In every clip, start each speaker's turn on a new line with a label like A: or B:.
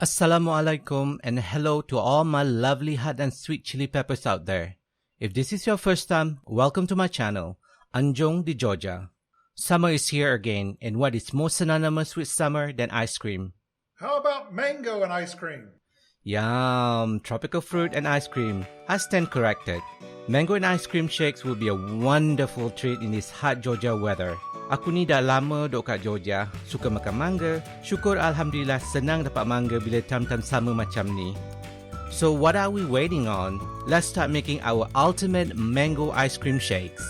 A: Assalamualaikum and hello to all my lovely hot and sweet chili peppers out there. If this is your first time, welcome to my channel, Anjong di Georgia. Summer is here again, and what is more synonymous with summer than ice cream?
B: How about mango and ice cream?
A: Yum! Tropical fruit and ice cream. I stand corrected. Mango and ice cream shakes will be a wonderful treat in this hot Georgia weather. Aku ni dah lama duduk kat Georgia, suka makan mangga. Syukur Alhamdulillah senang dapat mangga bila time-time summer macam ni. So what are we waiting on? Let's start making our ultimate mango ice cream shakes.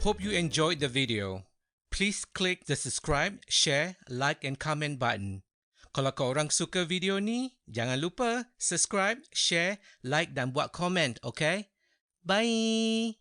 A: Hope you enjoyed the video. Please click the subscribe, share, like and comment button. Kalau korang suka video ni, jangan lupa subscribe, share, like dan buat komen, okay? Bye!